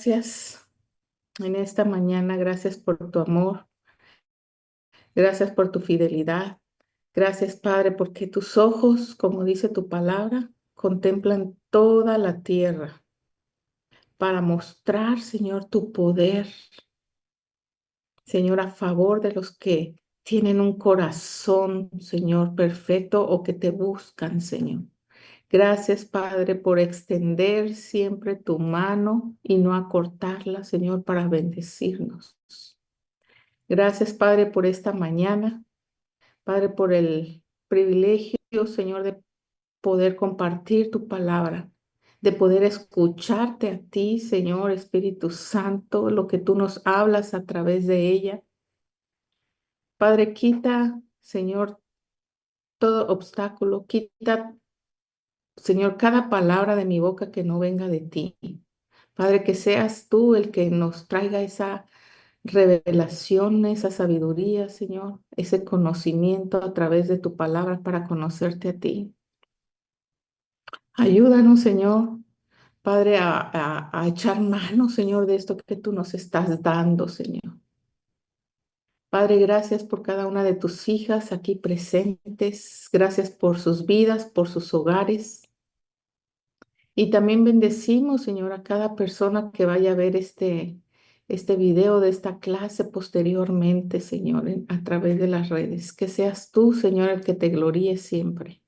gracias en esta mañana. Gracias por tu amor. Gracias por tu fidelidad. Gracias, Padre, porque tus ojos, como dice tu palabra, contemplan toda la tierra para mostrar, Señor, tu poder, Señor, a favor de los que tienen un corazón, Señor, perfecto o que te buscan, Señor. Gracias, Padre, por extender siempre tu mano y no acortarla, Señor, para bendecirnos. Gracias, Padre, por esta mañana. Padre, por el privilegio, Señor, de poder compartir tu palabra, de poder escucharte a ti, Señor Espíritu Santo, lo que tú nos hablas a través de ella. Padre, quita, Señor, todo obstáculo, quita, Señor, cada palabra de mi boca que no venga de ti. Padre, que seas tú el que nos traiga esa revelación, esa sabiduría, Señor, ese conocimiento a través de tu palabra para conocerte a ti. Ayúdanos, Señor, Padre, a echar mano, Señor, de esto que tú nos estás dando, Señor. Padre, gracias por cada una de tus hijas aquí presentes. Gracias por sus vidas, por sus hogares. Y también bendecimos, Señor, a cada persona que vaya a ver este video de esta clase posteriormente, Señor, a través de las redes. Que seas tú, Señor, el que te gloríe siempre.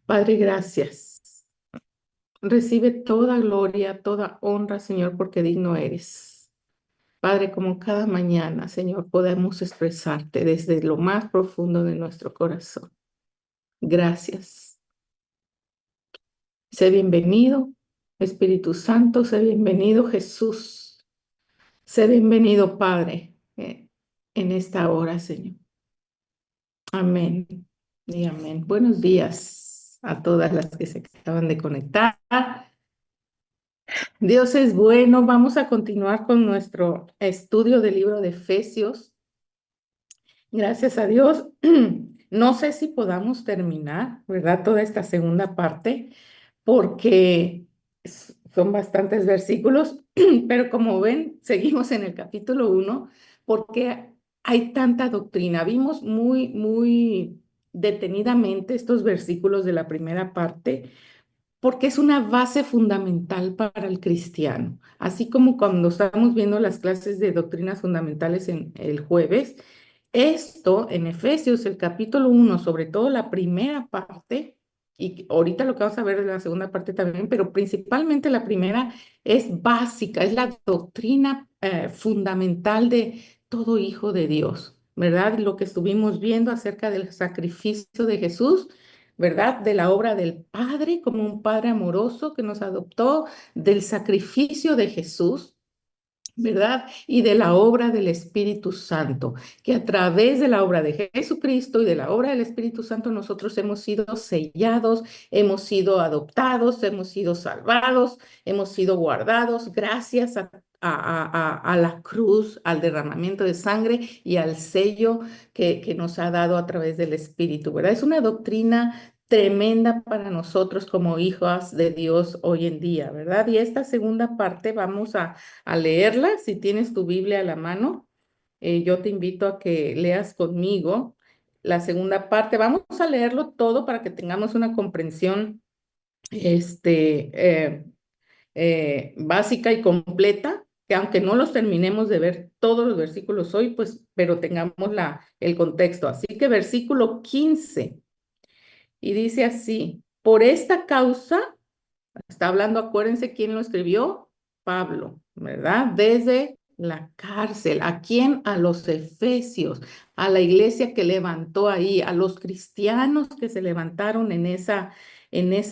Padre, gracias. Recibe toda gloria, toda honra, Señor, porque digno eres. Padre, como cada mañana, Señor, podemos expresarte desde lo más profundo de nuestro corazón. Gracias. Sé bienvenido, Espíritu Santo, sé bienvenido, Jesús. Sé bienvenido, Padre, en esta hora, Señor. Amén y amén. Buenos días a todas las que se acaban de conectar. Dios es bueno. Vamos a continuar con nuestro estudio del libro de Efesios. Gracias a Dios. No sé si podamos terminar, ¿verdad? Toda esta segunda parte, porque son bastantes versículos, pero como ven, seguimos en el capítulo 1, porque hay tanta doctrina. Vimos muy detenidamente estos versículos de la primera parte porque es una base fundamental para el cristiano. Así como cuando estamos viendo las clases de doctrinas fundamentales en el jueves, esto en Efesios, el capítulo 1, sobre todo la primera parte, y ahorita lo que vamos a ver de la segunda parte también, pero principalmente la primera es básica, es la doctrina fundamental de todo hijo de Dios, ¿verdad? Lo que estuvimos viendo acerca del sacrificio de Jesús, ¿verdad? De la obra del Padre como un Padre amoroso que nos adoptó, del sacrificio de Jesús, ¿verdad? Y de la obra del Espíritu Santo, que a través de la obra de Jesucristo y de la obra del Espíritu Santo nosotros hemos sido sellados, hemos sido adoptados, hemos sido salvados, hemos sido guardados gracias a la cruz, al derramamiento de sangre y al sello que nos ha dado a través del Espíritu, ¿verdad? Es una doctrina tremenda para nosotros como hijas de Dios hoy en día, ¿verdad? Y esta segunda parte vamos a leerla. Si tienes tu Biblia a la mano, yo te invito a que leas conmigo la segunda parte. Vamos a leerlo todo para que tengamos una comprensión este, básica y completa, que aunque no los terminemos de ver todos los versículos hoy, pues, pero tengamos el contexto. Así que versículo 15, y dice así: por esta causa, está hablando, acuérdense quién lo escribió, Pablo, ¿verdad? Desde la cárcel. ¿A quién? A los efesios, a la iglesia que levantó ahí, a los cristianos que se levantaron en esa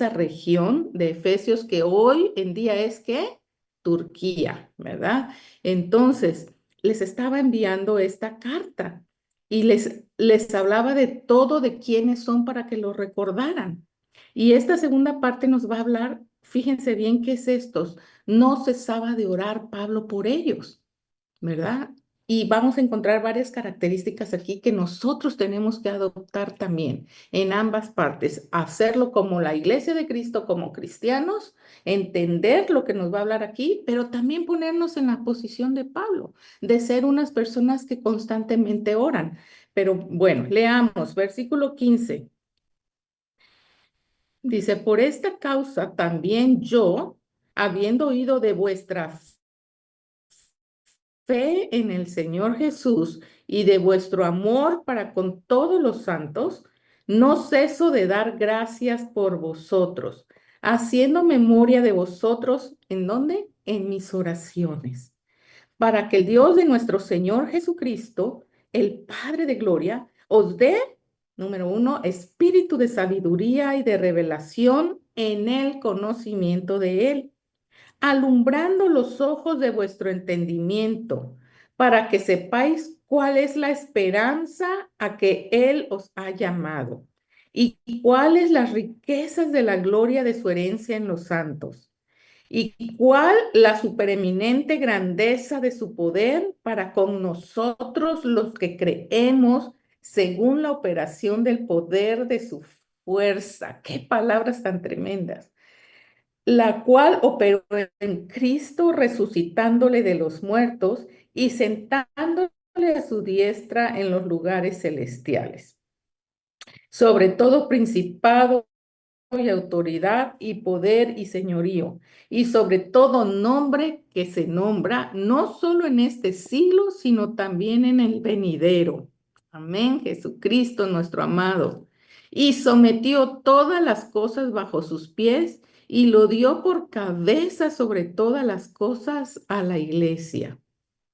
región de Efesios, que hoy en día es ¿qué? Turquía, ¿verdad? Entonces, les estaba enviando esta carta y les hablaba de todo, de quiénes son para que lo recordaran. Y esta segunda parte nos va a hablar, fíjense bien qué es estos. No cesaba de orar Pablo por ellos, ¿verdad? y vamos a encontrar varias características aquí que nosotros tenemos que adoptar también en ambas partes. Hacerlo como la iglesia de Cristo, como cristianos, entender lo que nos va a hablar aquí, pero también ponernos en la posición de Pablo, de ser unas personas que constantemente oran. Pero bueno, leamos versículo 15. Dice, por esta causa también yo, habiendo oído de vuestra fe en el Señor Jesús y de vuestro amor para con todos los santos, no ceso de dar gracias por vosotros, haciendo memoria de vosotros, ¿en dónde? En mis oraciones, para que el Dios de nuestro Señor Jesucristo, el Padre de gloria, os dé, número uno, espíritu de sabiduría y de revelación en el conocimiento de Él, alumbrando los ojos de vuestro entendimiento, para que sepáis cuál es la esperanza a que Él os ha llamado y cuáles las riquezas de la gloria de su herencia en los santos y cuál la supereminente grandeza de su poder para con nosotros los que creemos según la operación del poder de su fuerza. Qué palabras tan tremendas, la cual operó en Cristo resucitándole de los muertos y sentándole a su diestra en los lugares celestiales, sobre todo principado y autoridad y poder y señorío, y sobre todo nombre que se nombra no solo en este siglo, sino también en el venidero. Amén, Jesucristo nuestro amado. Y sometió todas las cosas bajo sus pies y lo dio por cabeza sobre todas las cosas a la iglesia.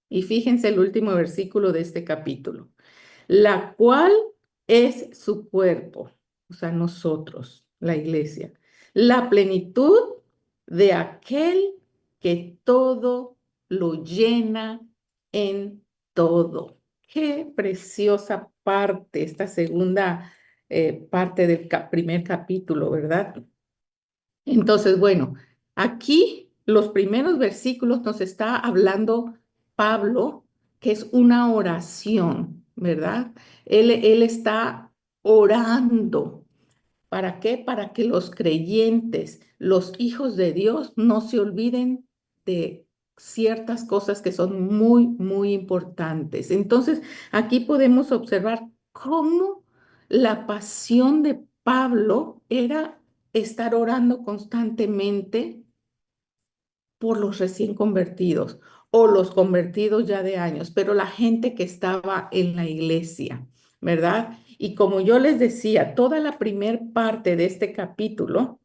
Y fíjense el último versículo de este capítulo, la cual es su cuerpo, o sea, nosotros, la iglesia, la plenitud de aquel que todo lo llena en todo. Qué preciosa parte, esta segunda parte del primer capítulo, ¿verdad? Entonces, bueno, aquí los primeros versículos nos está hablando Pablo, que es una oración, ¿verdad? Él está orando. ¿Para qué? Para que los creyentes, los hijos de Dios, no se olviden de ciertas cosas que son muy, muy importantes. Entonces, aquí podemos observar cómo la pasión de Pablo era estar orando constantemente por los recién convertidos o los convertidos ya de años, pero la gente que estaba en la iglesia, ¿verdad? Y como yo les decía, toda la primer parte de este capítulo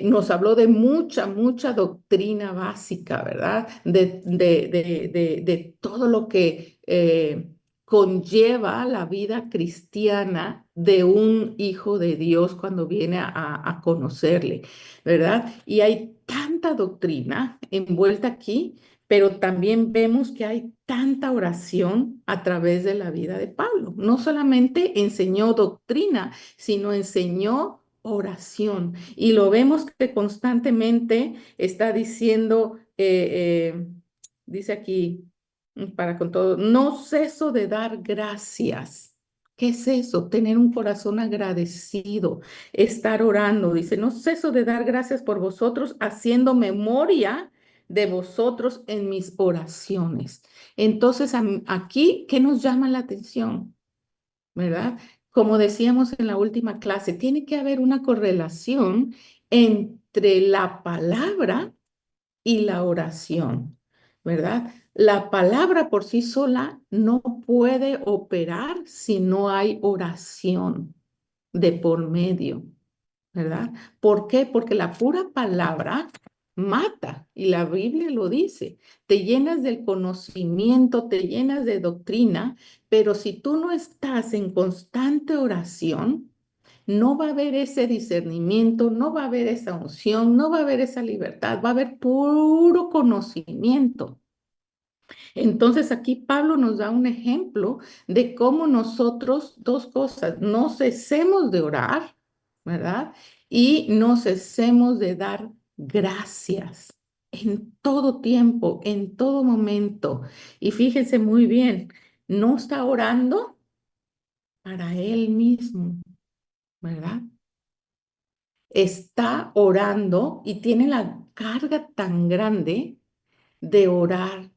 nos habló de mucha, mucha doctrina básica, ¿verdad? De todo lo que conlleva la vida cristiana de un hijo de Dios cuando viene a conocerle, ¿verdad? Y hay tanta doctrina envuelta aquí, pero también vemos que hay tanta oración a través de la vida de Pablo. No solamente enseñó doctrina, sino enseñó oración. Y lo vemos que constantemente está diciendo, dice aquí, para con todo, no ceso de dar gracias. ¿Qué es eso? Tener un corazón agradecido, estar orando. Dice, no ceso de dar gracias por vosotros, haciendo memoria de vosotros en mis oraciones. Entonces, aquí, ¿qué nos llama la atención? ¿Verdad? Como decíamos en la última clase, tiene que haber una correlación entre la palabra y la oración, ¿verdad? La palabra por sí sola no puede operar si no hay oración de por medio. ¿Verdad? ¿Por qué? Porque la pura palabra mata, y la Biblia lo dice. Te llenas del conocimiento, te llenas de doctrina, pero si tú no estás en constante oración, no va a haber ese discernimiento, no va a haber esa unción, no va a haber esa libertad, va a haber puro conocimiento. Entonces aquí Pablo nos da un ejemplo de cómo nosotros, dos cosas, no cesemos de orar, ¿verdad? Y no cesemos de dar gracias. en todo tiempo, en todo momento. Y fíjense muy bien, no está orando para él mismo, ¿verdad? Está orando y tiene la carga tan grande de orar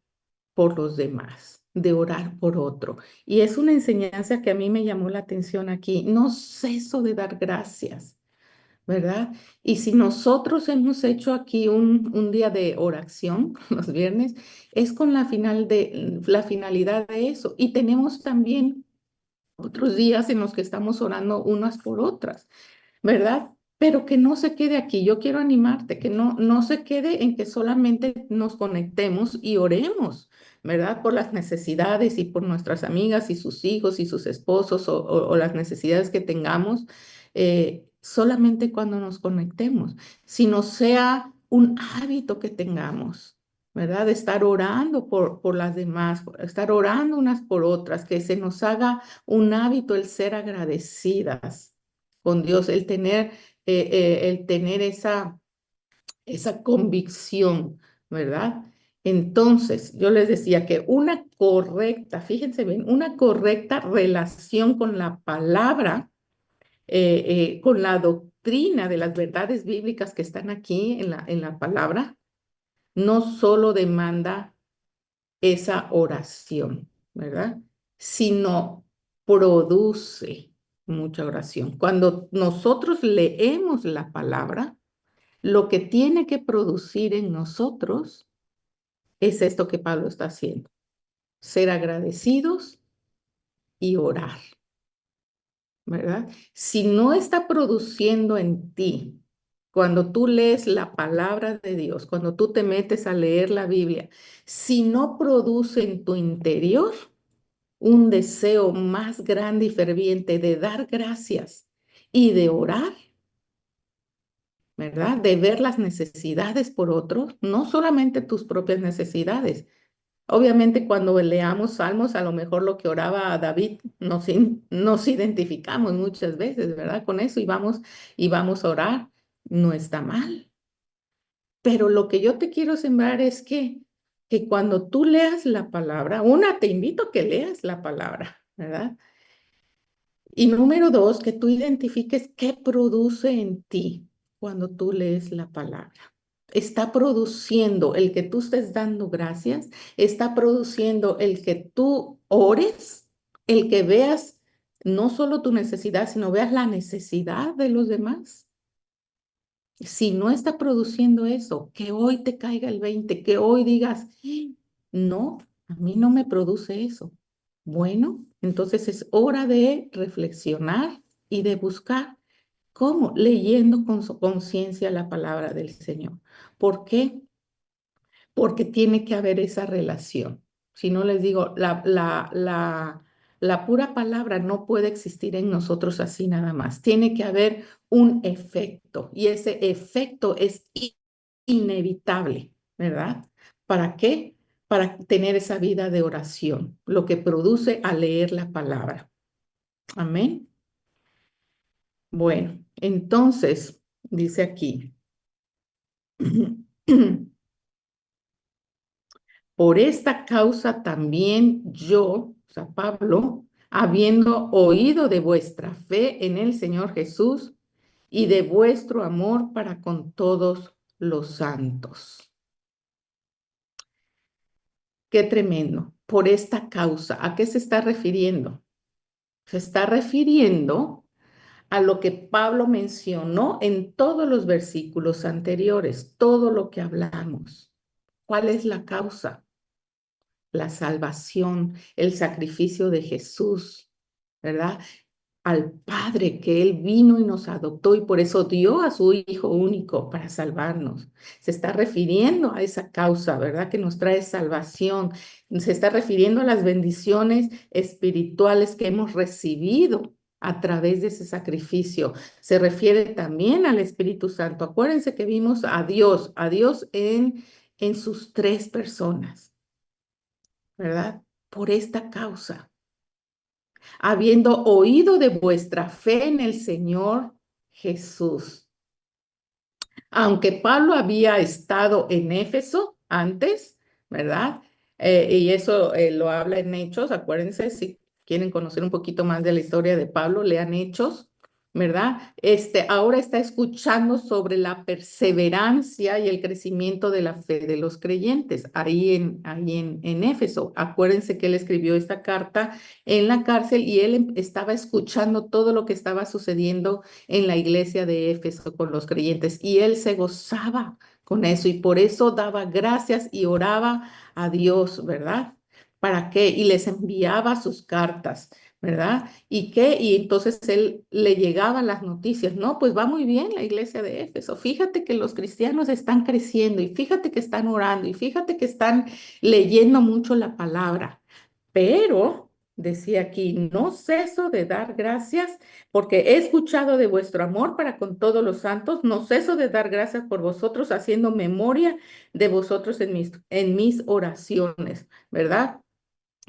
por los demás, de orar por otro. Y es una enseñanza que a mí me llamó la atención aquí. No ceso de dar gracias, ¿verdad? Y si nosotros hemos hecho aquí un día de oración los viernes, es con la finalidad de eso. Y tenemos también otros días en los que estamos orando unas por otras. ¿Verdad? Pero que no se quede aquí. Yo quiero animarte, que no se quede en que solamente nos conectemos y oremos, ¿verdad? Por las necesidades y por nuestras amigas y sus hijos y sus esposos o las necesidades que tengamos, solamente cuando nos conectemos, sino sea un hábito que tengamos. ¿Verdad? De estar orando por las demás, estar orando unas por otras, que se nos haga un hábito el ser agradecidas con Dios, el tener esa convicción, ¿verdad? Entonces, yo les decía que fíjense bien, una correcta relación con la palabra, con la doctrina de las verdades bíblicas que están aquí en la palabra, no solo demanda esa oración, ¿verdad? Sino produce mucha oración. Cuando nosotros leemos la palabra, lo que tiene que producir en nosotros es esto que Pablo está haciendo, ser agradecidos y orar, ¿verdad? Si no está produciendo en ti, cuando tú lees la palabra de Dios, cuando tú te metes a leer la Biblia, si no produce en tu interior, un deseo más grande y ferviente de dar gracias y de orar, ¿verdad? De ver las necesidades por otros, no solamente tus propias necesidades. Obviamente cuando leamos salmos, a lo mejor lo que oraba David nos identificamos muchas veces, ¿verdad? Con eso y vamos a orar. No está mal. Pero lo que yo te quiero sembrar es que cuando tú leas la palabra, te invito a que leas la palabra, ¿verdad? Y número dos, que tú identifiques qué produce en ti cuando tú lees la palabra. Está produciendo el que tú estés dando gracias, está produciendo el que tú ores, el que veas no solo tu necesidad, sino veas la necesidad de los demás. Si no está produciendo eso, que hoy te caiga el 20, que hoy digas, no, a mí no me produce eso. Bueno, entonces es hora de reflexionar y de buscar cómo, leyendo con su conciencia la palabra del Señor. ¿Por qué? Porque tiene que haber esa relación. Si no les digo, la pura palabra no puede existir en nosotros así nada más. Tiene que haber un efecto y ese efecto es inevitable, ¿verdad? ¿Para qué? Para tener esa vida de oración, lo que produce al leer la palabra. Amén. Bueno, entonces, dice aquí. Por esta causa también yo, o sea, Pablo, habiendo oído de vuestra fe en el Señor Jesús y de vuestro amor para con todos los santos. Qué tremendo. Por esta causa, ¿a qué se está refiriendo? Se está refiriendo a lo que Pablo mencionó en todos los versículos anteriores, todo lo que hablamos. ¿Cuál es la causa? La salvación, el sacrificio de Jesús, ¿verdad? Al Padre, que Él vino y nos adoptó y por eso dio a su Hijo único para salvarnos. Se está refiriendo a esa causa, ¿verdad? Que nos trae salvación. Se está refiriendo a las bendiciones espirituales que hemos recibido a través de ese sacrificio. Se refiere también al Espíritu Santo. Acuérdense que vimos a Dios en sus tres personas, ¿verdad? Por esta causa, habiendo oído de vuestra fe en el Señor Jesús. Aunque Pablo había estado en Éfeso antes, ¿verdad? Y eso lo habla en Hechos, acuérdense, si quieren conocer un poquito más de la historia de Pablo, lean Hechos, ¿verdad? Ahora está escuchando sobre la perseverancia y el crecimiento de la fe de los creyentes ahí en Éfeso. Acuérdense que él escribió esta carta en la cárcel y él estaba escuchando todo lo que estaba sucediendo en la iglesia de Éfeso con los creyentes y él se gozaba con eso y por eso daba gracias y oraba a Dios, ¿verdad? ¿Para qué? Y les enviaba sus cartas, ¿verdad? ¿Y qué? Y entonces él le llegaban las noticias, no, pues va muy bien la iglesia de Éfeso, fíjate que los cristianos están creciendo y fíjate que están orando y fíjate que están leyendo mucho la palabra, pero decía aquí, no ceso de dar gracias porque he escuchado de vuestro amor para con todos los santos, no ceso de dar gracias por vosotros, haciendo memoria de vosotros en mis oraciones, ¿verdad?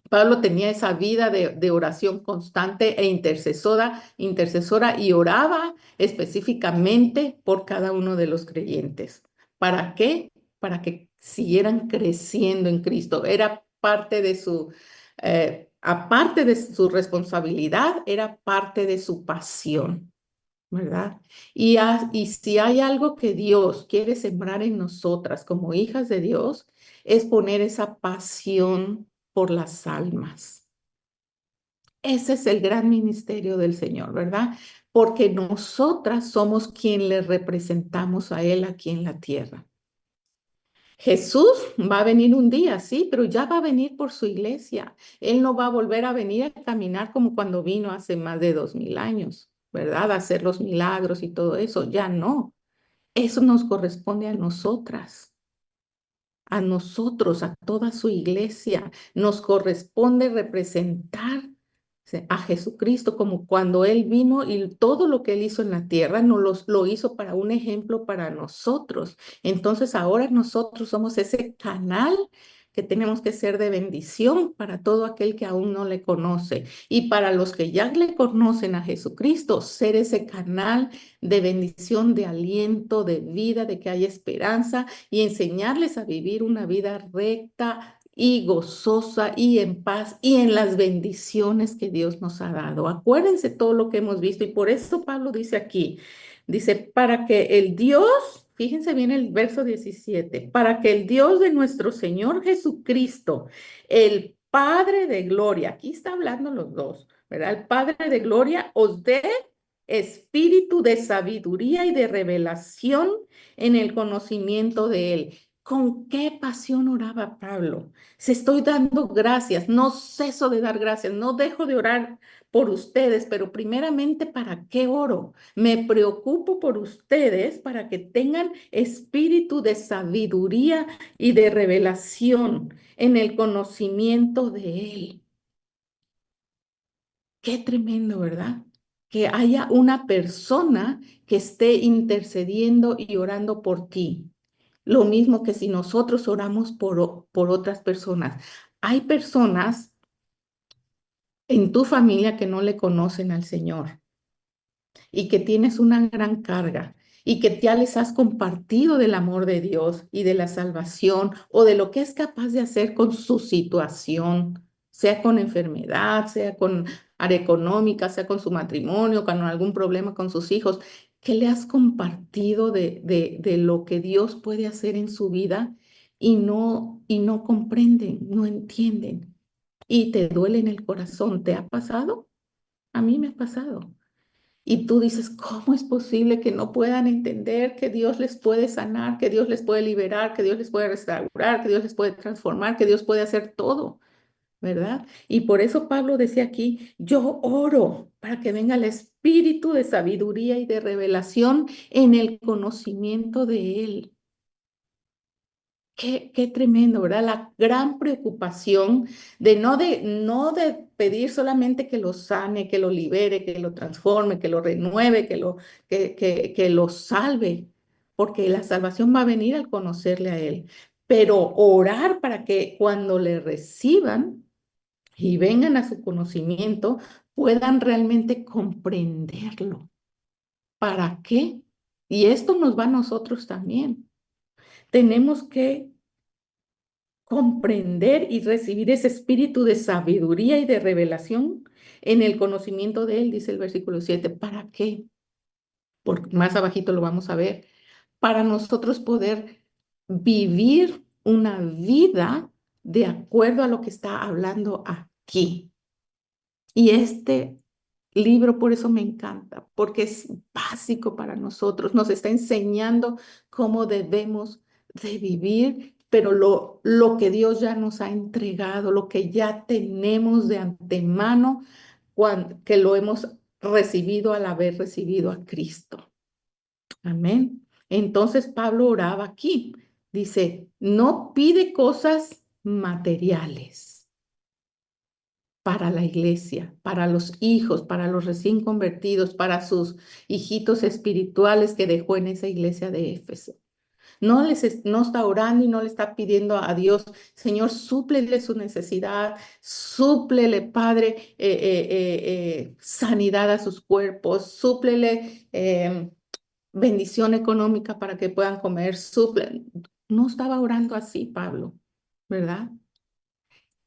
Pablo tenía esa vida de oración constante e intercesora y oraba específicamente por cada uno de los creyentes. ¿Para qué? Para que siguieran creciendo en Cristo. Era parte de aparte de su responsabilidad, era parte de su pasión. ¿Verdad? Y si hay algo que Dios quiere sembrar en nosotras como hijas de Dios, es poner esa pasión por las almas. Ese es el gran ministerio del Señor, ¿verdad? Porque nosotras somos quien le representamos a Él aquí en la tierra. Jesús va a venir un día, sí, pero ya va a venir por su iglesia. Él no va a volver a venir a caminar como cuando vino hace más de 2000 años, ¿verdad? A hacer los milagros y todo eso. Ya no. Eso nos corresponde a nosotros, a toda su iglesia. Nos corresponde representar a Jesucristo como cuando Él vino y todo lo que Él hizo en la tierra lo hizo para un ejemplo para nosotros. Entonces ahora nosotros somos ese canal que tenemos que ser de bendición para todo aquel que aún no le conoce y para los que ya le conocen a Jesucristo, ser ese canal de bendición, de aliento, de vida, de que hay esperanza y enseñarles a vivir una vida recta y gozosa y en paz y en las bendiciones que Dios nos ha dado. Acuérdense todo lo que hemos visto y por eso Pablo dice aquí, dice, para que el Dios, fíjense bien el verso 17, para que el Dios de nuestro Señor Jesucristo, el Padre de gloria, aquí está hablando los dos, ¿verdad? El Padre de gloria os dé espíritu de sabiduría y de revelación en el conocimiento de Él. ¿Con qué pasión oraba Pablo? Se estoy dando gracias, no ceso de dar gracias, no dejo de orar por ustedes, pero primeramente, ¿para qué oro? Me preocupo por ustedes para que tengan espíritu de sabiduría y de revelación en el conocimiento de Él. Qué tremendo, ¿verdad? Que haya una persona que esté intercediendo y orando por ti. Lo mismo que si nosotros oramos por otras personas. Hay personas en tu familia que no le conocen al Señor y que tienes una gran carga y que ya les has compartido del amor de Dios y de la salvación o de lo que es capaz de hacer con su situación, sea con enfermedad, sea con área económica, sea con su matrimonio, con algún problema con sus hijos, que le has compartido de lo que Dios puede hacer en su vida y no comprenden, no entienden y te duele en el corazón. ¿Te ha pasado? A mí me ha pasado. Y tú dices, ¿cómo es posible que no puedan entender que Dios les puede sanar, que Dios les puede liberar, que Dios les puede restaurar, que Dios les puede transformar, que Dios puede hacer todo, ¿verdad? Y por eso Pablo decía aquí, yo oro para que venga el espíritu de sabiduría y de revelación en el conocimiento de Él. Qué tremendo, ¿verdad? La gran preocupación de no de pedir solamente que lo sane, que lo libere, que lo transforme, que lo renueve, que lo salve, porque la salvación va a venir al conocerle a Él. Pero orar para que cuando le reciban y vengan a su conocimiento, puedan realmente comprenderlo. ¿Para qué? Y esto nos va a nosotros también. Tenemos que comprender y recibir ese espíritu de sabiduría y de revelación en el conocimiento de Él, dice el versículo 7. ¿Para qué? Porque más abajito lo vamos a ver. Para nosotros poder vivir una vida de acuerdo a lo que está hablando aquí. Y este libro por eso me encanta, porque es básico para nosotros, nos está enseñando cómo debemos de vivir, pero lo que Dios ya nos ha entregado, lo que ya tenemos de antemano, que lo hemos recibido al haber recibido a Cristo. Amén. Entonces Pablo oraba aquí, dice, no pide cosas materiales para la iglesia, para los hijos, para los recién convertidos, para sus hijitos espirituales que dejó en esa iglesia de Éfeso. No está orando y no le está pidiendo a Dios, Señor, súplele su necesidad, súplele, Padre, sanidad a sus cuerpos, súplele bendición económica para que puedan comer, suple. No estaba orando así, Pablo, ¿verdad?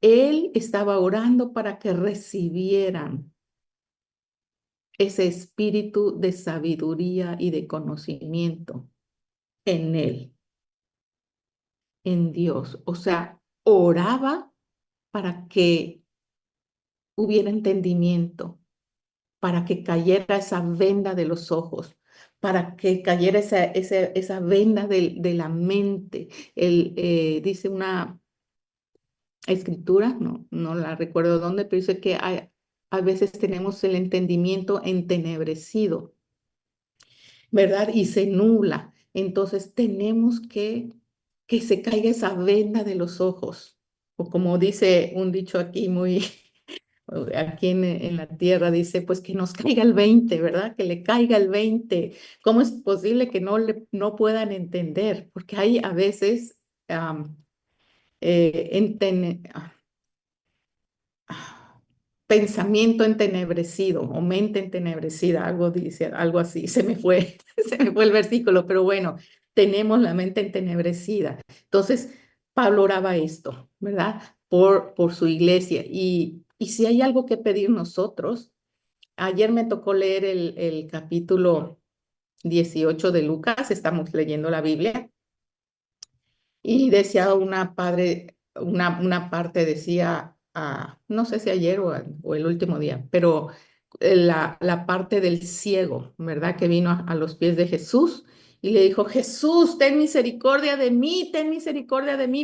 Él estaba orando para que recibieran ese espíritu de sabiduría y de conocimiento en él, en Dios. O sea, oraba para que hubiera entendimiento, para que cayera esa venda de los ojos, para que cayera esa venda de la mente. Dice una escritura, no la recuerdo dónde, pero dice que a veces tenemos el entendimiento entenebrecido, ¿verdad? Y se nubla. Entonces tenemos que se caiga esa venda de los ojos. O como dice un dicho aquí muy, aquí en la tierra, dice, pues que nos caiga el 20, ¿verdad? Que le caiga el 20. ¿Cómo es posible que no puedan entender? Porque hay a veces um, enten- pensamiento entenebrecido o mente entenebrecida, algo dice, algo así, se me fue, se me fue el versículo, pero bueno, tenemos la mente entenebrecida. Entonces, Pablo oraba esto, ¿verdad? Por su iglesia. Y si hay algo que pedir nosotros, ayer me tocó leer el capítulo 18 de Lucas, estamos leyendo la Biblia, y decía una parte decía, no sé si ayer o el último día, pero la parte del ciego, ¿verdad? Que vino a los pies de Jesús y le dijo, Jesús, ten misericordia de mí,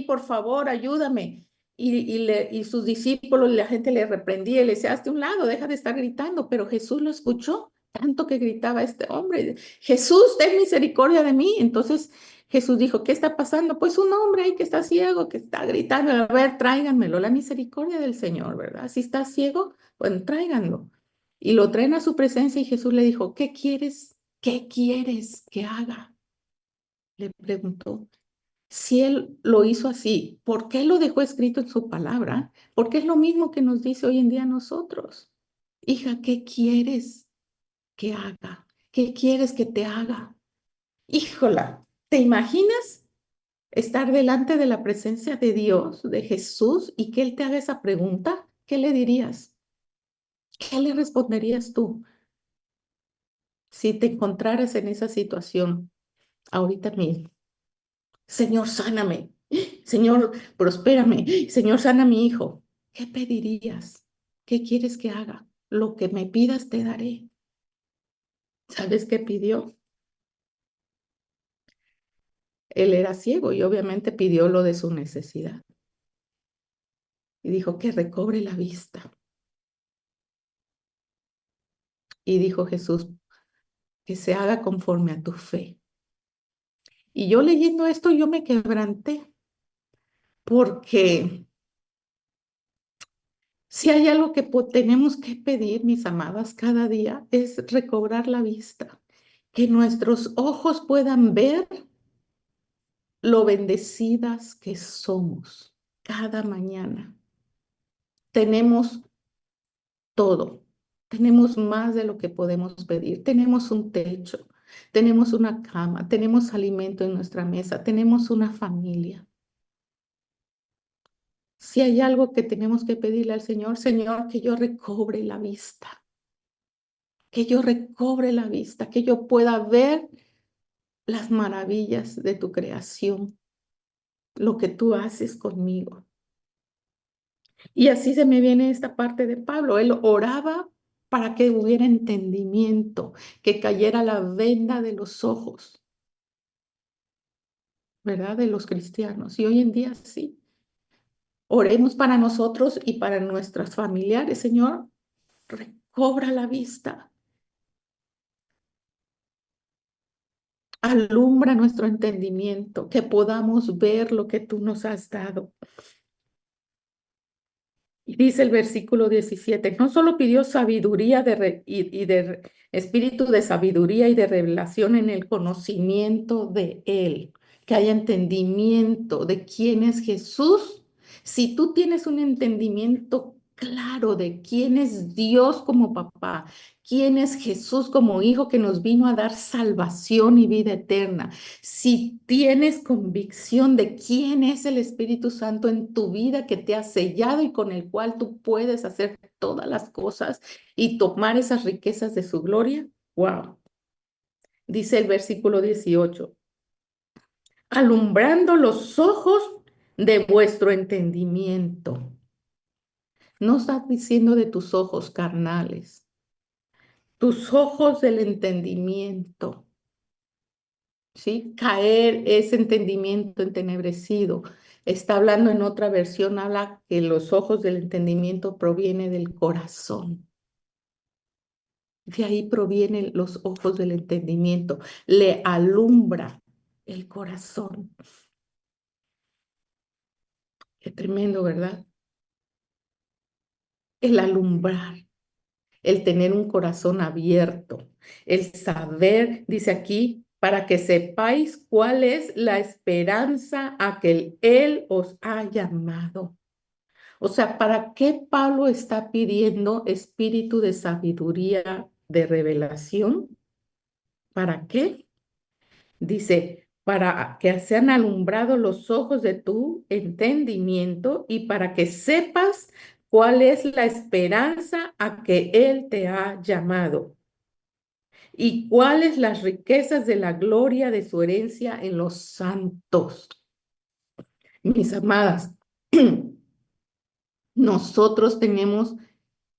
por favor, ayúdame. Y sus discípulos, la gente le reprendía y le decía, hazte a un lado, deja de estar gritando, pero Jesús lo escuchó, tanto que gritaba este hombre, Jesús, ten misericordia de mí. Entonces Jesús dijo, ¿qué está pasando? Pues un hombre ahí que está ciego, que está gritando, a ver, tráiganmelo, la misericordia del Señor, ¿verdad? Si está ciego, pues tráiganlo. Y lo traen a su presencia y Jesús le dijo, ¿qué quieres? ¿Qué quieres que haga? Le preguntó. Si él lo hizo así, ¿por qué lo dejó escrito en su palabra? Porque es lo mismo que nos dice hoy en día a nosotros. Hija, ¿qué quieres que haga? ¿Qué quieres que te haga? Híjola, ¿te imaginas estar delante de la presencia de Dios, de Jesús, y que Él te haga esa pregunta? ¿Qué le dirías? ¿Qué le responderías tú si te encontraras en esa situación ahorita mismo? Señor, sáname. Señor, prospérame. Señor, sana a mi hijo. ¿Qué pedirías? ¿Qué quieres que haga? Lo que me pidas te daré. ¿Sabes qué pidió? Él era ciego y obviamente pidió lo de su necesidad. Y dijo que recobre la vista. Y dijo Jesús, que se haga conforme a tu fe. Y yo leyendo esto, yo me quebranté, porque si hay algo que tenemos que pedir, mis amadas, cada día, es recobrar la vista, que nuestros ojos puedan ver lo bendecidas que somos cada mañana. Tenemos todo, tenemos más de lo que podemos pedir, tenemos un techo, tenemos una cama, tenemos alimento en nuestra mesa, tenemos una familia. Si hay algo que tenemos que pedirle al Señor, Señor, que yo recobre la vista, que yo recobre la vista, que yo pueda ver las maravillas de tu creación, lo que tú haces conmigo. Y así se me viene esta parte de Pablo. Él oraba para que hubiera entendimiento, que cayera la venda de los ojos, ¿verdad? De los cristianos. Y hoy en día sí. Oremos para nosotros y para nuestros familiares. Señor, recobra la vista. Alumbra nuestro entendimiento, que podamos ver lo que tú nos has dado. Y dice el versículo 17, no solo pidió sabiduría y de espíritu de sabiduría y de revelación en el conocimiento de Él, que haya entendimiento de quién es Jesús. Si tú tienes un entendimiento claro de quién es Dios como papá, quién es Jesús como hijo que nos vino a dar salvación y vida eterna, si tienes convicción de quién es el Espíritu Santo en tu vida que te ha sellado y con el cual tú puedes hacer todas las cosas y tomar esas riquezas de su gloria, wow. Dice el versículo 18, alumbrando los ojos de vuestro entendimiento. No está diciendo de tus ojos carnales, tus ojos del entendimiento. ¿Sí? Caer es entendimiento entenebrecido. Está hablando en otra versión, habla que los ojos del entendimiento proviene del corazón. De ahí provienen los ojos del entendimiento. Le alumbra el corazón. Qué tremendo, ¿verdad? El alumbrar, el tener un corazón abierto, el saber, dice aquí, para que sepáis cuál es la esperanza a que Él os ha llamado. O sea, ¿para qué Pablo está pidiendo espíritu de sabiduría, de revelación? ¿Para qué? Dice, para que sean alumbrados los ojos de tu entendimiento y para que sepas cuál es la esperanza a que Él te ha llamado y cuáles las riquezas de la gloria de su herencia en los santos. Mis amadas, nosotros tenemos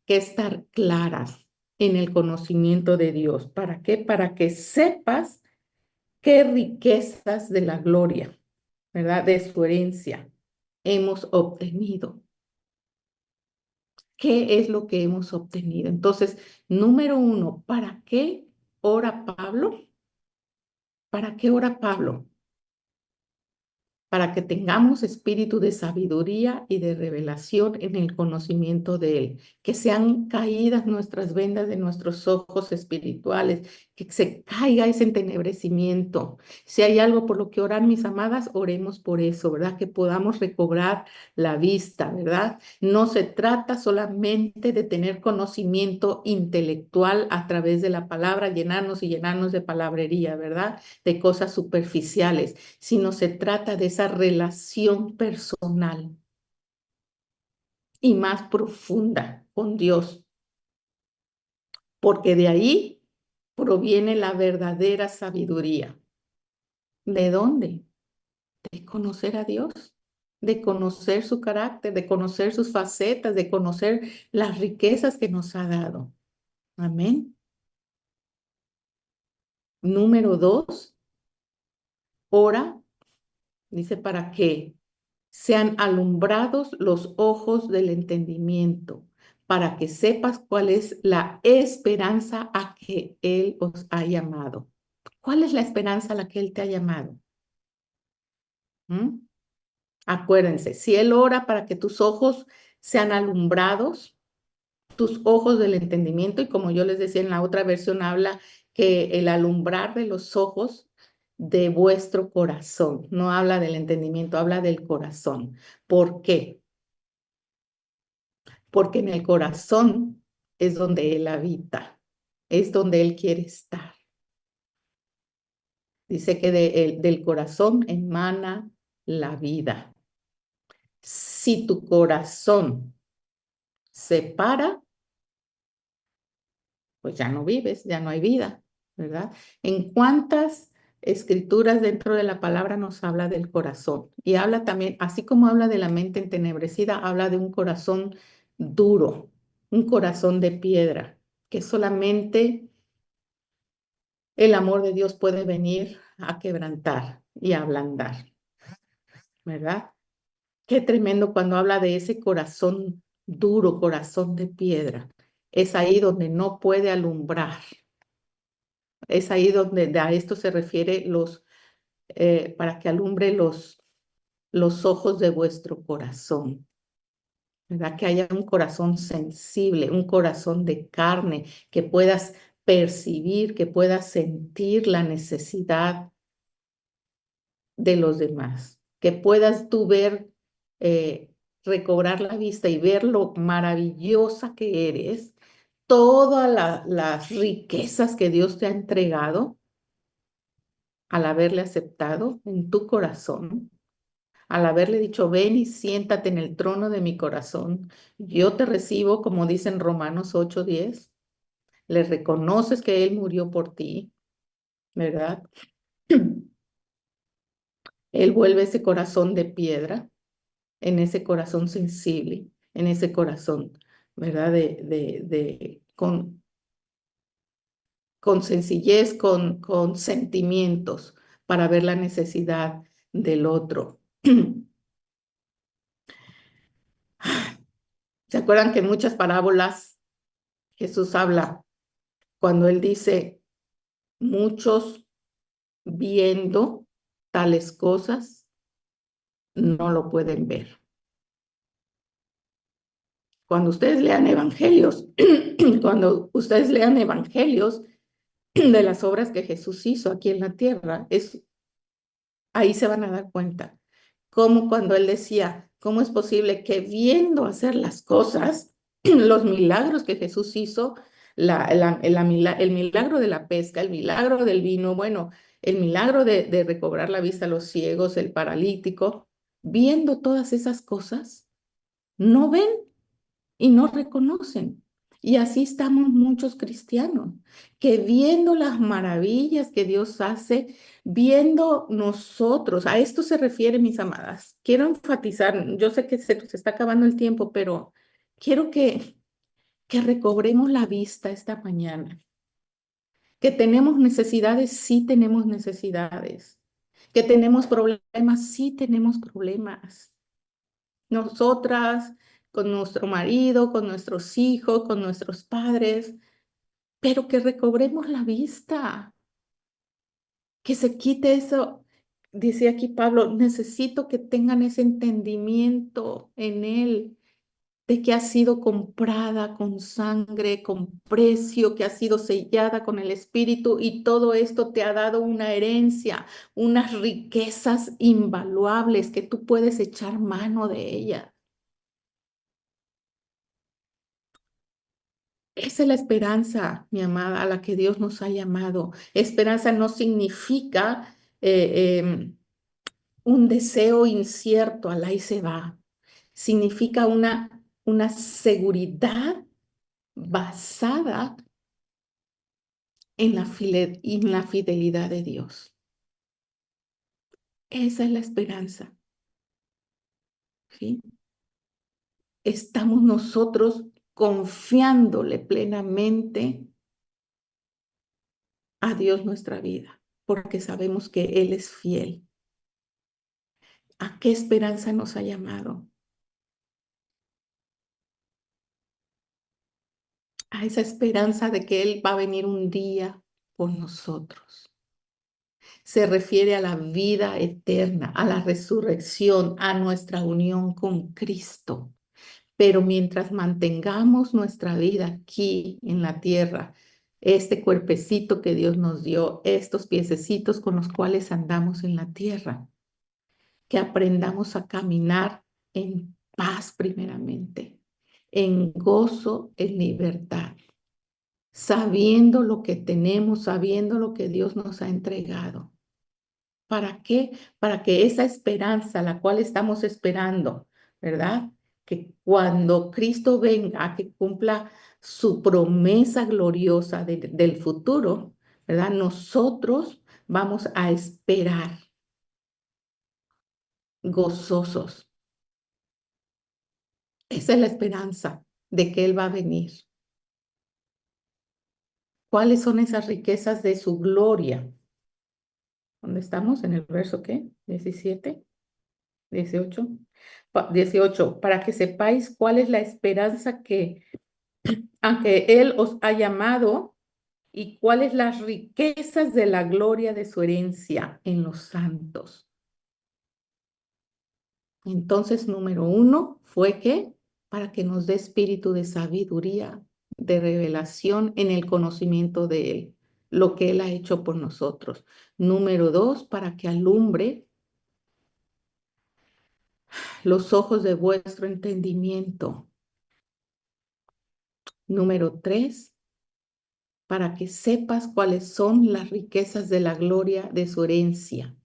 que estar claras en el conocimiento de Dios. ¿Para qué? Para que sepas qué riquezas de la gloria, ¿verdad? De su herencia hemos obtenido. ¿Qué es lo que hemos obtenido? Entonces, número uno, ¿para qué ora Pablo? ¿Para qué ora Pablo? Para que tengamos espíritu de sabiduría y de revelación en el conocimiento de Él, que sean caídas nuestras vendas de nuestros ojos espirituales, que se caiga ese entenebrecimiento. Si hay algo por lo que orar, mis amadas, oremos por eso, ¿verdad? Que podamos recobrar la vista, ¿verdad? No se trata solamente de tener conocimiento intelectual a través de la palabra, llenarnos y llenarnos de palabrería, ¿verdad? De cosas superficiales, sino se trata de esa relación personal y más profunda con Dios, porque de ahí proviene la verdadera sabiduría. ¿De dónde? De conocer a Dios, de conocer su carácter, de conocer sus facetas, de conocer las riquezas que nos ha dado. Amén. Número dos, ora, dice, ¿para qué? Sean alumbrados los ojos del entendimiento, para que sepas cuál es la esperanza a que Él os ha llamado. ¿Cuál es la esperanza a la que Él te ha llamado? ¿Mm? Acuérdense, si Él ora para que tus ojos sean alumbrados, tus ojos del entendimiento, y como yo les decía en la otra versión, habla que el alumbrar de los ojos de vuestro corazón, no habla del entendimiento, habla del corazón. ¿Por qué? Porque en el corazón es donde Él habita, es donde Él quiere estar. Dice que del corazón emana la vida. Si tu corazón se para, pues ya no vives, ya no hay vida, ¿verdad? ¿En cuántas escrituras dentro de la palabra nos habla del corazón? Y habla también, así como habla de la mente entenebrecida, habla de un corazón duro, un corazón de piedra, que solamente el amor de Dios puede venir a quebrantar y a ablandar, ¿verdad? Qué tremendo cuando habla de ese corazón duro, corazón de piedra. Es ahí donde no puede alumbrar. Es ahí donde a esto se refiere para que alumbre los ojos de vuestro corazón, ¿verdad? Que haya un corazón sensible, un corazón de carne, que puedas percibir, que puedas sentir la necesidad de los demás, que puedas tú ver, recobrar la vista y ver lo maravillosa que eres, todas las riquezas que Dios te ha entregado al haberle aceptado en tu corazón, al haberle dicho, ven y siéntate en el trono de mi corazón, yo te recibo, como dice en Romanos 8:10, le reconoces que Él murió por ti, ¿verdad? Él vuelve ese corazón de piedra en ese corazón sensible, en ese corazón, ¿verdad? Con sencillez, con sentimientos para ver la necesidad del otro. ¿Se acuerdan que en muchas parábolas Jesús habla cuando él dice, muchos viendo tales cosas no lo pueden ver? Cuando ustedes lean evangelios, cuando ustedes lean evangelios de las obras que Jesús hizo aquí en la tierra, ahí se van a dar cuenta. Como cuando él decía, ¿cómo es posible que viendo hacer las cosas, los milagros que Jesús hizo, el milagro de la pesca, el milagro del vino, bueno, el milagro de recobrar la vista a los ciegos, el paralítico, viendo todas esas cosas, no ven y no reconocen? Y así estamos muchos cristianos, que viendo las maravillas que Dios hace, viendo nosotros, a esto se refiere, mis amadas. Quiero enfatizar, yo sé que se nos está acabando el tiempo, pero quiero que recobremos la vista esta mañana. Que tenemos necesidades, sí tenemos necesidades. Que tenemos problemas, sí tenemos problemas. Nosotras, con nuestro marido, con nuestros hijos, con nuestros padres, pero que recobremos la vista, que se quite eso. Dice aquí Pablo, necesito que tengan ese entendimiento en él, de que ha sido comprada con sangre, con precio, que ha sido sellada con el Espíritu y todo esto te ha dado una herencia, unas riquezas invaluables que tú puedes echar mano de ellas. Esa es la esperanza, mi amada, a la que Dios nos ha llamado. Esperanza no significa un deseo incierto, al ahí se va. Significa una seguridad basada en la fidelidad de Dios. Esa es la esperanza, ¿sí? Estamos nosotros confiándole plenamente a Dios nuestra vida, porque sabemos que Él es fiel. ¿A qué esperanza nos ha llamado? A esa esperanza de que Él va a venir un día por nosotros. Se refiere a la vida eterna, a la resurrección, a nuestra unión con Cristo. Pero mientras mantengamos nuestra vida aquí en la tierra, este cuerpecito que Dios nos dio, estos piececitos con los cuales andamos en la tierra, que aprendamos a caminar en paz primeramente, en gozo, en libertad, sabiendo lo que tenemos, sabiendo lo que Dios nos ha entregado. ¿Para qué? Para que esa esperanza, la cual estamos esperando, ¿verdad? Que cuando Cristo venga, que cumpla su promesa gloriosa del futuro, ¿verdad? Nosotros vamos a esperar gozosos. Esa es la esperanza de que Él va a venir. ¿Cuáles son esas riquezas de su gloria? ¿Dónde estamos? ¿En el verso qué? 17, 18. 18, para que sepáis cuál es la esperanza que, aunque Él os ha llamado, y cuáles las riquezas de la gloria de su herencia en los santos. Entonces, número uno fue que para que nos dé espíritu de sabiduría, de revelación en el conocimiento de Él, lo que Él ha hecho por nosotros. Número dos, para que alumbre los ojos de vuestro entendimiento. Número tres, para que sepas cuáles son las riquezas de la gloria de su herencia.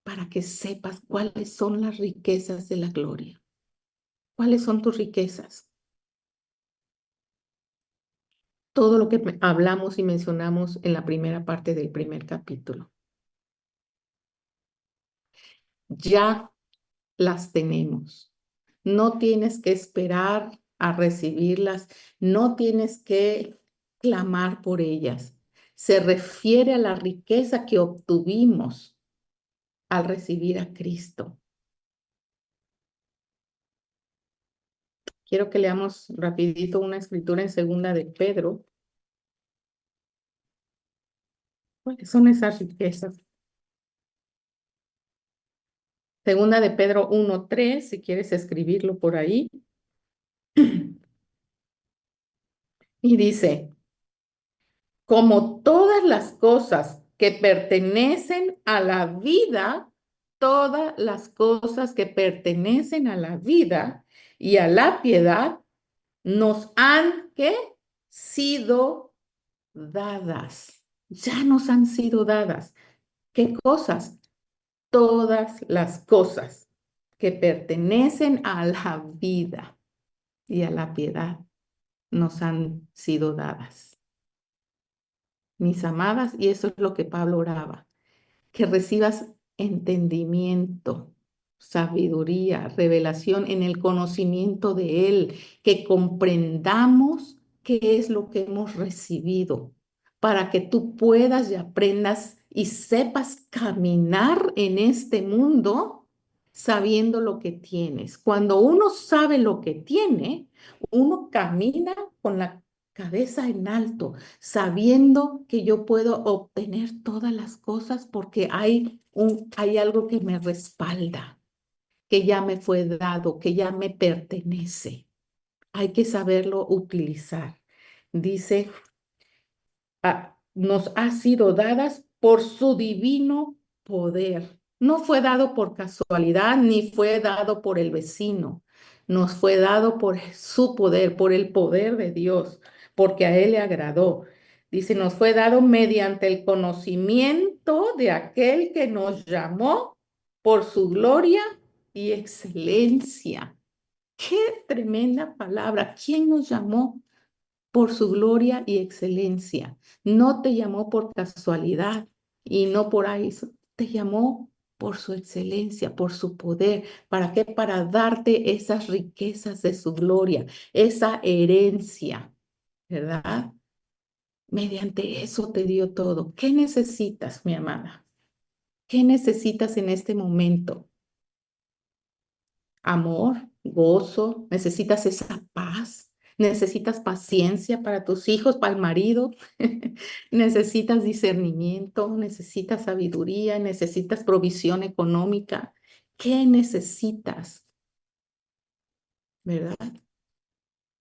Para que sepas cuáles son las riquezas de la gloria. ¿Cuáles son tus riquezas? Todo lo que hablamos y mencionamos en la primera parte del primer capítulo. Ya las tenemos. No tienes que esperar a recibirlas, no tienes que clamar por ellas. Se refiere a la riqueza que obtuvimos al recibir a Cristo. Quiero que leamos rapidito una escritura en segunda de Pedro. ¿Cuáles son esas riquezas? Segunda de Pedro 1:3, si quieres escribirlo por ahí. Y dice, como todas las cosas que pertenecen a la vida, todas las cosas que pertenecen a la vida y a la piedad nos han, ¿qué? Sido dadas. Ya nos han sido dadas. ¿Qué cosas? Todas las cosas que pertenecen a la vida y a la piedad nos han sido dadas. Mis amadas, y eso es lo que Pablo oraba, que recibas entendimiento, sabiduría, revelación en el conocimiento de Él, que comprendamos qué es lo que hemos recibido, para que tú puedas y aprendas y sepas caminar en este mundo sabiendo lo que tienes. Cuando uno sabe lo que tiene, uno camina con la cabeza en alto, sabiendo que yo puedo obtener todas las cosas porque hay algo que me respalda, que ya me fue dado, que ya me pertenece. Hay que saberlo utilizar. Dice, nos ha sido dadas por su divino poder. No fue dado por casualidad ni fue dado por el vecino. Nos fue dado por su poder, por el poder de Dios, porque a Él le agradó. Dice, nos fue dado mediante el conocimiento de aquel que nos llamó por su gloria y excelencia. Qué tremenda palabra. ¿Quién nos llamó? Por su gloria y excelencia. No te llamó por casualidad y no por ahí, te llamó por su excelencia, por su poder. ¿Para qué? Para darte esas riquezas de su gloria, esa herencia, ¿verdad? Mediante eso te dio todo. ¿Qué necesitas, mi amada? ¿Qué necesitas en este momento? Amor, gozo, necesitas esa paz, necesitas paciencia para tus hijos, para el marido, necesitas discernimiento, necesitas sabiduría, necesitas provisión económica. ¿Qué necesitas? ¿Verdad?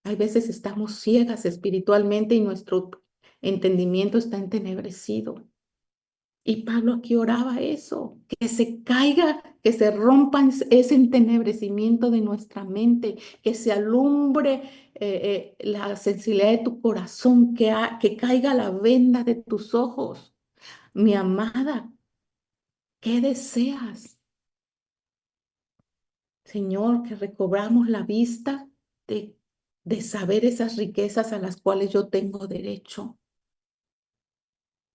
Hay veces estamos ciegas espiritualmente y nuestro entendimiento está entenebrecido. Y Pablo aquí oraba eso, que se caiga, que se rompa ese entenebrecimiento de nuestra mente, que se alumbre la sensibilidad de tu corazón, que caiga la venda de tus ojos. Mi amada, ¿Qué deseas? Señor, que recobramos la vista de, de saber esas riquezas a las cuales yo tengo derecho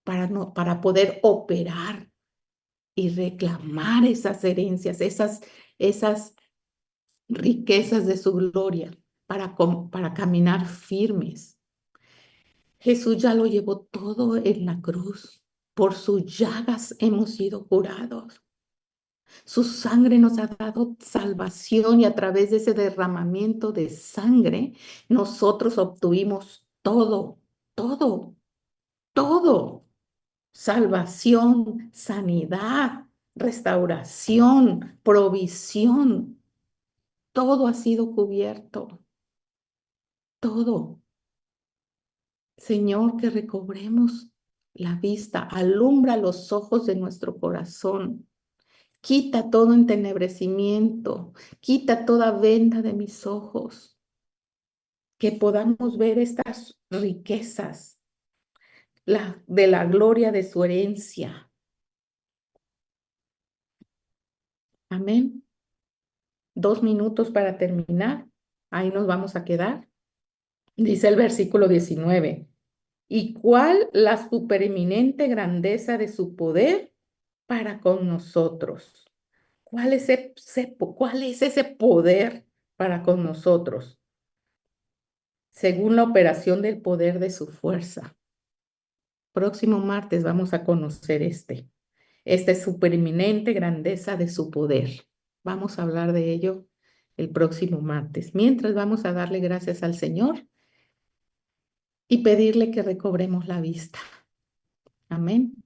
para, no, para poder operar y reclamar esas herencias, esas riquezas de su gloria para caminar firmes. Jesús ya lo llevó todo en la cruz. Por sus llagas hemos sido curados. Su sangre nos ha dado salvación y a través de ese derramamiento de sangre nosotros obtuvimos todo, todo, todo. Salvación, sanidad, restauración, provisión. Todo ha sido cubierto, todo. Señor, que recobremos la vista, alumbra los ojos de nuestro corazón, quita todo entenebrecimiento, quita toda venda de mis ojos, que podamos ver estas riquezas de la gloria de su herencia. Amén. 2 minutos para terminar. Ahí nos vamos a quedar. Dice el versículo 19. ¿Y cuál la supereminente grandeza de su poder para con nosotros? ¿Cuál es ese poder para con nosotros? Según la operación del poder de su fuerza. Próximo martes vamos a conocer esta supereminente grandeza de su poder. Vamos a hablar de ello el próximo martes. Mientras vamos a darle gracias al Señor y pedirle que recobremos la vista. Amén.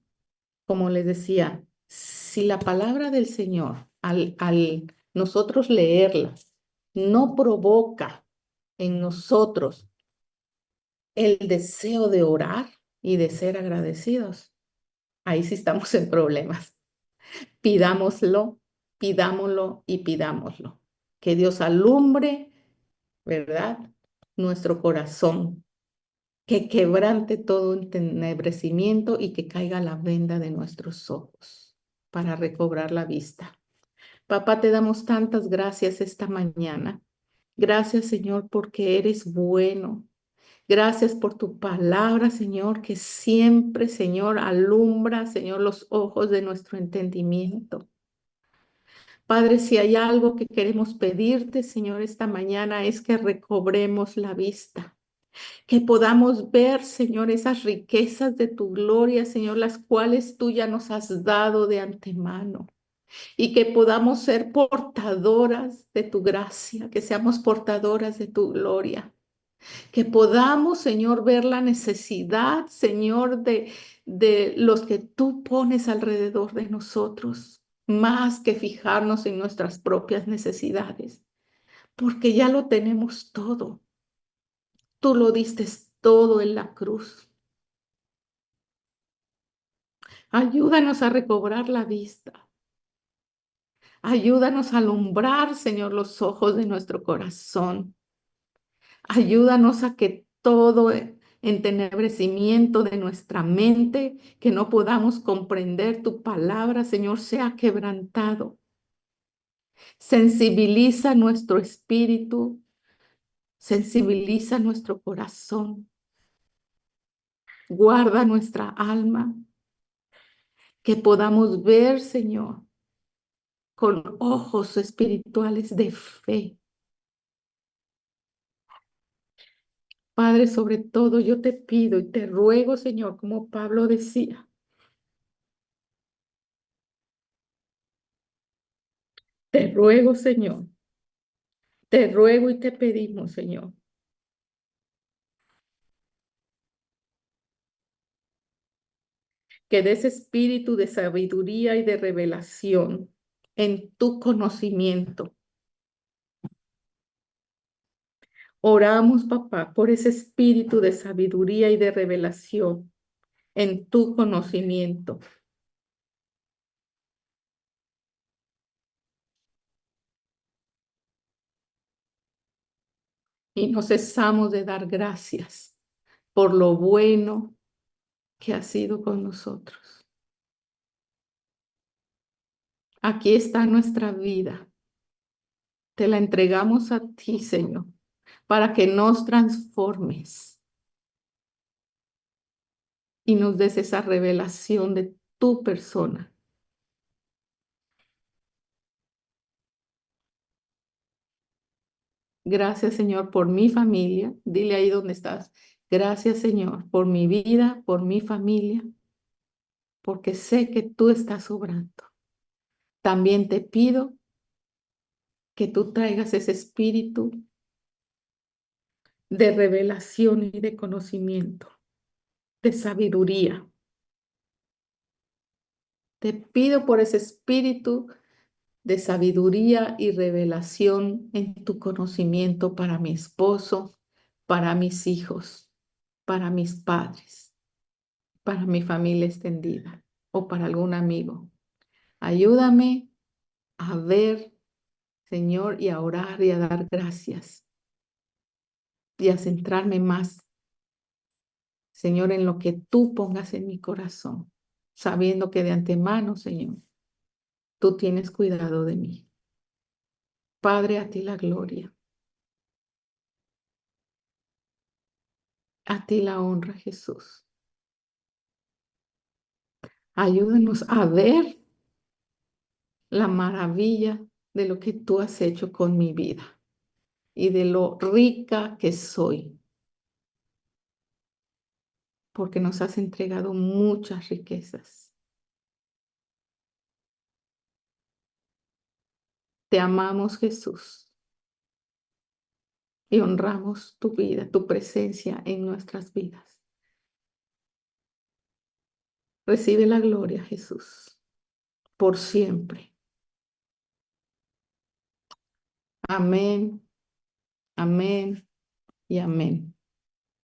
Como les decía, si la palabra del Señor, al nosotros leerla, no provoca en nosotros el deseo de orar y de ser agradecidos, ahí sí estamos en problemas. Pidámoslo, pidámoslo y pidámoslo. Que Dios alumbre, ¿verdad? Nuestro corazón, que quebrante todo entenebrecimiento y que caiga la venda de nuestros ojos para recobrar la vista. Papá, te damos tantas gracias esta mañana. Gracias, Señor, porque eres bueno. Gracias por tu palabra, Señor, que siempre, Señor, alumbra, Señor, los ojos de nuestro entendimiento. Padre, si hay algo que queremos pedirte, Señor, esta mañana es que recobremos la vista, que podamos ver, Señor, esas riquezas de tu gloria, Señor, las cuales tú ya nos has dado de antemano, y que podamos ser portadoras de tu gracia, que seamos portadoras de tu gloria. Que podamos, Señor, ver la necesidad, Señor, de los que tú pones alrededor de nosotros, más que fijarnos en nuestras propias necesidades, porque ya lo tenemos todo. Tú lo diste todo en la cruz. Ayúdanos a recobrar la vista. Ayúdanos a alumbrar, Señor, los ojos de nuestro corazón. Ayúdanos a que todo entenebrecimiento de nuestra mente, que no podamos comprender tu palabra, Señor, sea quebrantado. Sensibiliza nuestro espíritu, sensibiliza nuestro corazón, guarda nuestra alma, que podamos ver, Señor, con ojos espirituales de fe. Padre, sobre todo yo te pido y te ruego, Señor, como Pablo decía, te ruego, Señor, te ruego y te pedimos, Señor, que des espíritu de sabiduría y de revelación en tu conocimiento. Oramos, papá, por ese espíritu de sabiduría y de revelación en tu conocimiento. Y no cesamos de dar gracias por lo bueno que ha sido con nosotros. Aquí está nuestra vida. Te la entregamos a ti, Señor, para que nos transformes y nos des esa revelación de tu persona. Gracias, Señor, por mi familia. Dile ahí donde estás. Gracias, Señor, por mi vida, por mi familia, porque sé que tú estás obrando. También te pido que tú traigas ese espíritu de revelación y de conocimiento, de sabiduría. Te pido por ese espíritu de sabiduría y revelación en tu conocimiento para mi esposo, para mis hijos, para mis padres, para mi familia extendida o para algún amigo. Ayúdame a ver, Señor, y a orar y a dar gracias y a centrarme más, Señor, en lo que tú pongas en mi corazón, sabiendo que de antemano, Señor, tú tienes cuidado de mí. Padre, a ti la gloria, a ti la honra, Jesús. Ayúdanos a ver la maravilla de lo que tú has hecho con mi vida y de lo rica que soy, porque nos has entregado muchas riquezas. Te amamos, Jesús, y honramos tu vida, tu presencia en nuestras vidas. Recibe la gloria, Jesús, por siempre. Amén, amén y amén.